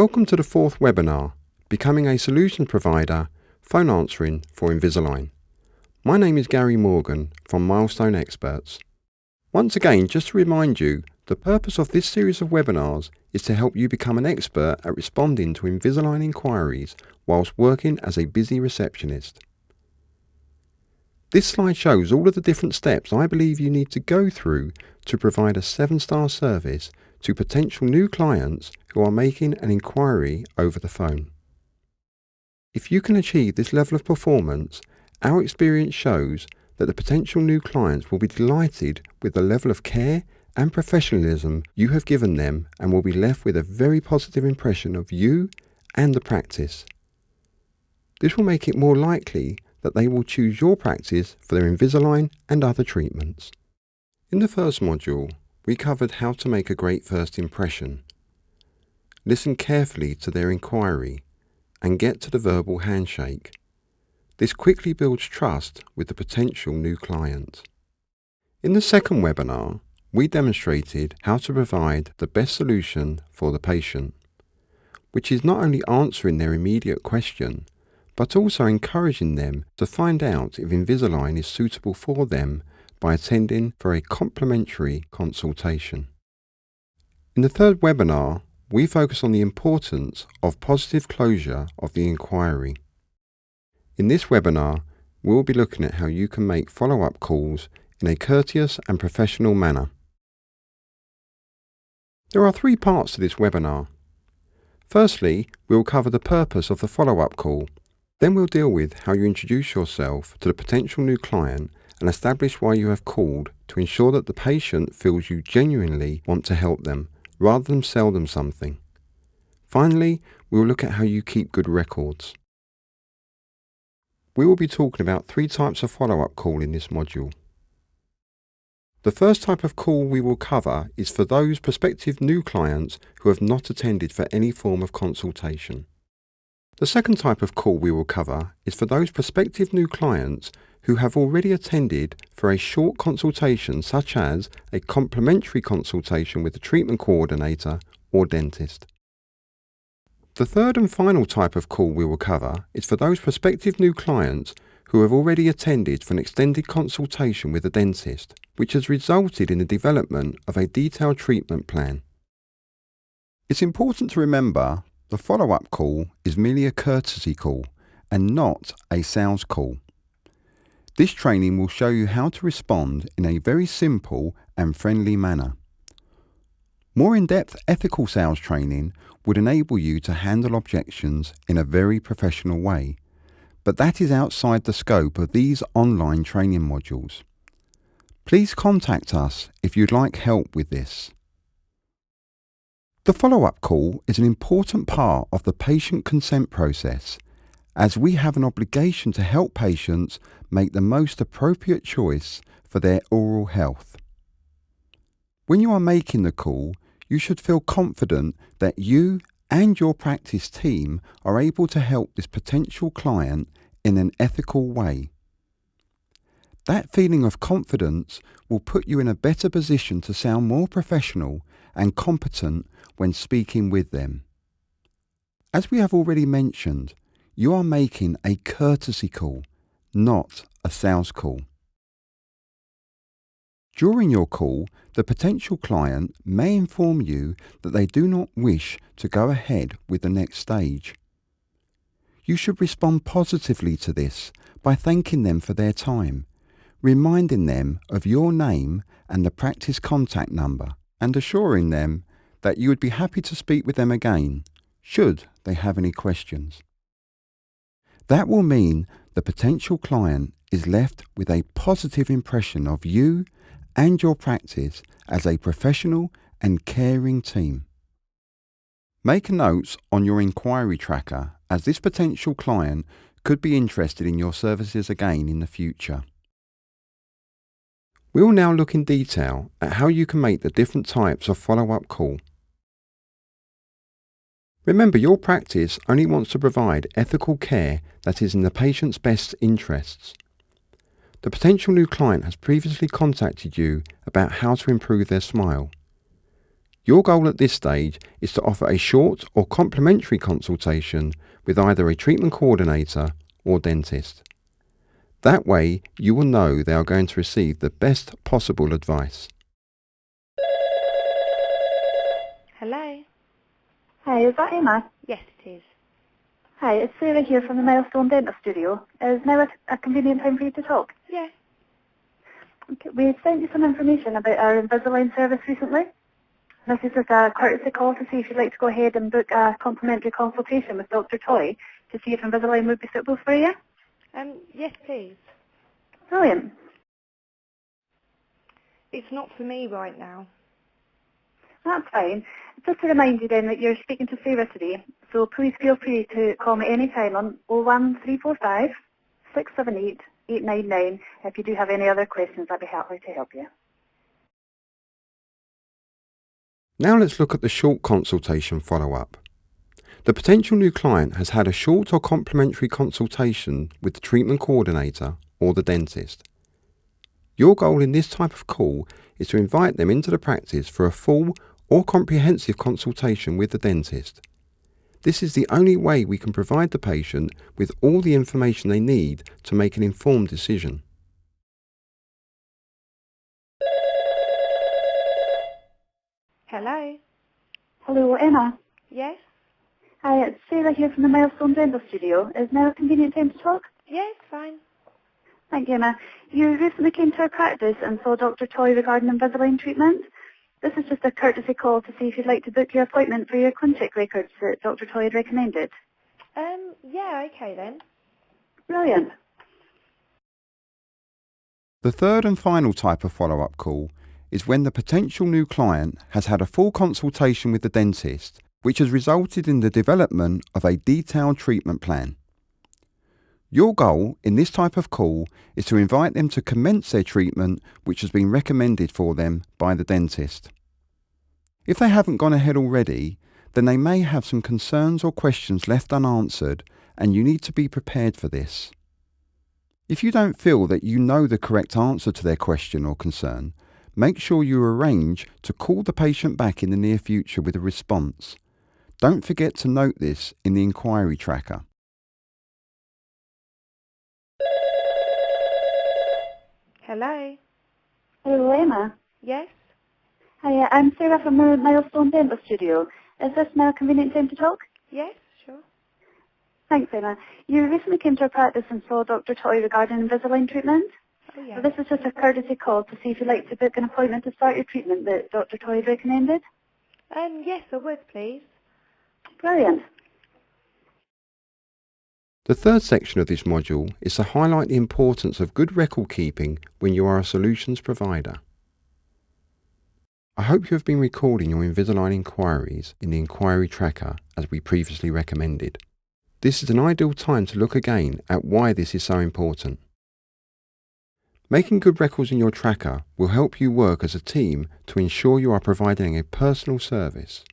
Welcome to the fourth webinar, Becoming a Solutions Provider, Phone Answering for Invisalign. My name is Gary Morgan from Milestone Experts. Once again, just to remind you, the purpose of this series of webinars is to help you become an expert at responding to Invisalign inquiries whilst working as a busy receptionist. This slide shows all of the different steps I believe you need to go through to provide a 7-star service to potential new clients who are making an inquiry over the phone. If you can achieve this level of performance, our experience shows that the potential new clients will be delighted with the level of care and professionalism you have given them and will be left with a very positive impression of you and the practice. This will make it more likely that they will choose your practice for their Invisalign and other treatments. In the first module, we covered how to make a great first impression. Listen carefully to their inquiry and get to the verbal handshake. This quickly builds trust with the potential new client. In the second webinar, we demonstrated how to provide the best solution for the patient, which is not only answering their immediate question, but also encouraging them to find out if Invisalign is suitable for them by attending for a complimentary consultation. In the third webinar, we focus on the importance of positive closure of the inquiry. In this webinar, we will be looking at how you can make follow-up calls in a courteous and professional manner. There are 3 parts to this webinar. Firstly, we will cover the purpose of the follow-up call. Then we'll deal with how you introduce yourself to the potential new client and establish why you have called to ensure that the patient feels you genuinely want to help them, rather than sell them something. Finally, we will look at how you keep good records. We will be talking about 3 types of follow-up call in this module. The first type of call we will cover is for those prospective new clients who have not attended for any form of consultation. The second type of call we will cover is for those prospective new clients who have already attended for a short consultation, such as a complimentary consultation with the treatment coordinator or dentist. The third and final type of call we will cover is for those prospective new clients who have already attended for an extended consultation with a dentist, which has resulted in the development of a detailed treatment plan. It's important to remember the follow-up call is merely a courtesy call and not a sales call. This training will show you how to respond in a very simple and friendly manner. More in-depth ethical sales training would enable you to handle objections in a very professional way, but that is outside the scope of these online training modules. Please contact us if you'd like help with this. The follow-up call is an important part of the patient consent process, as we have an obligation to help patients make the most appropriate choice for their oral health. When you are making the call, you should feel confident that you and your practice team are able to help this potential client in an ethical way. That feeling of confidence will put you in a better position to sound more professional and competent when speaking with them. As we have already mentioned, you are making a courtesy call, not a sales call. During your call, the potential client may inform you that they do not wish to go ahead with the next stage. You should respond positively to this by thanking them for their time, reminding them of your name and the practice contact number, and assuring them that you would be happy to speak with them again, should they have any questions. That will mean the potential client is left with a positive impression of you and your practice as a professional and caring team. Make notes on your inquiry tracker, as this potential client could be interested in your services again in the future. We will now look in detail at how you can make the different types of follow-up call. Remember, your practice only wants to provide ethical care that is in the patient's best interests. The potential new client has previously contacted you about how to improve their smile. Your goal at this stage is to offer a short or complimentary consultation with either a treatment coordinator or dentist. That way, you will know they are going to receive the best possible advice. Hello? Hi, is that Emma? Yes, it is. Hi, it's Sarah here from the Milestone Dental Studio. Is now a convenient time for you to talk? Yeah. Okay, we sent you some information about our Invisalign service recently. This is just a courtesy call to see if you'd like to go ahead and book a complimentary consultation with Dr. Toy to see if Invisalign would be suitable for you. Yes, please. Brilliant. It's not for me right now. That's fine. Just to remind you then that you're speaking to Sarah today, so please feel free to call me any time on 01345 678 899 if you do have any other questions. I'd be happy to help you. Now let's look at the short consultation follow-up. The potential new client has had a short or complimentary consultation with the treatment coordinator or the dentist. Your goal in this type of call is to invite them into the practice for a full or comprehensive consultation with the dentist. This is the only way we can provide the patient with all the information they need to make an informed decision. Hello? Hello, Emma. Yes? Hi, it's Sarah here from the Milestone Dental Studio. Is now a convenient time to talk? Yes, fine. Thank you, Emma. You recently came to our practice and saw Dr. Toy regarding Invisalign treatment. This is just a courtesy call to see if you'd like to book your appointment for your ClinCheck records that Dr. Toy had recommended. Yeah, okay then. Brilliant. The third and final type of follow-up call is when the potential new client has had a full consultation with the dentist, which has resulted in the development of a detailed treatment plan. Your goal in this type of call is to invite them to commence their treatment which has been recommended for them by the dentist. If they haven't gone ahead already, then they may have some concerns or questions left unanswered, and you need to be prepared for this. If you don't feel that you know the correct answer to their question or concern, make sure you arrange to call the patient back in the near future with a response. Don't forget to note this in the inquiry tracker. Hello? Hello, Emma. Yes? Hi, I'm Sarah from the Milestone Dental Studio. Is this now a convenient time to talk? Yes, sure. Thanks, Emma. You recently came to our practice and saw Dr. Toy regarding Invisalign treatment. Oh, yeah. So this is just a courtesy call to see if you'd like to book an appointment to start your treatment that Dr. Toy had recommended. Yes, I would, please. Brilliant. The third section of this module is to highlight the importance of good record keeping when you are a solutions provider. I hope you have been recording your Invisalign inquiries in the inquiry tracker as we previously recommended. This is an ideal time to look again at why this is so important. Making good records in your tracker will help you work as a team to ensure you are providing a personal service.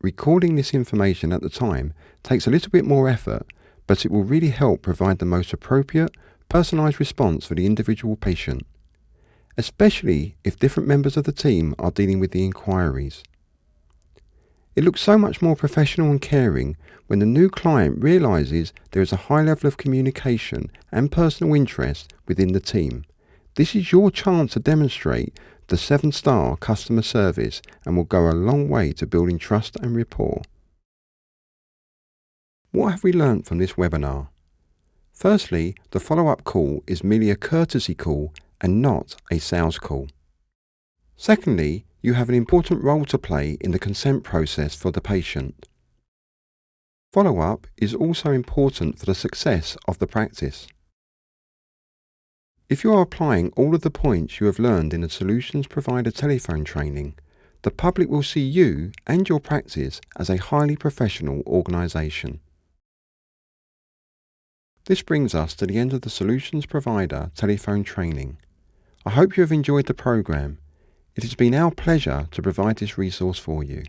Recording this information at the time takes a little bit more effort, but it will really help provide the most appropriate, personalised response for the individual patient, especially if different members of the team are dealing with the inquiries. It looks so much more professional and caring when the new client realises there is a high level of communication and personal interest within the team. This is your chance to demonstrate the 7-star customer service and will go a long way to building trust and rapport. What have we learnt from this webinar? Firstly, the follow-up call is merely a courtesy call and not a sales call. Secondly, you have an important role to play in the consent process for the patient. Follow-up is also important for the success of the practice. If you are applying all of the points you have learned in the Solutions Provider telephone training, the public will see you and your practice as a highly professional organisation. This brings us to the end of the Solutions Provider telephone training. I hope you have enjoyed the program. It has been our pleasure to provide this resource for you.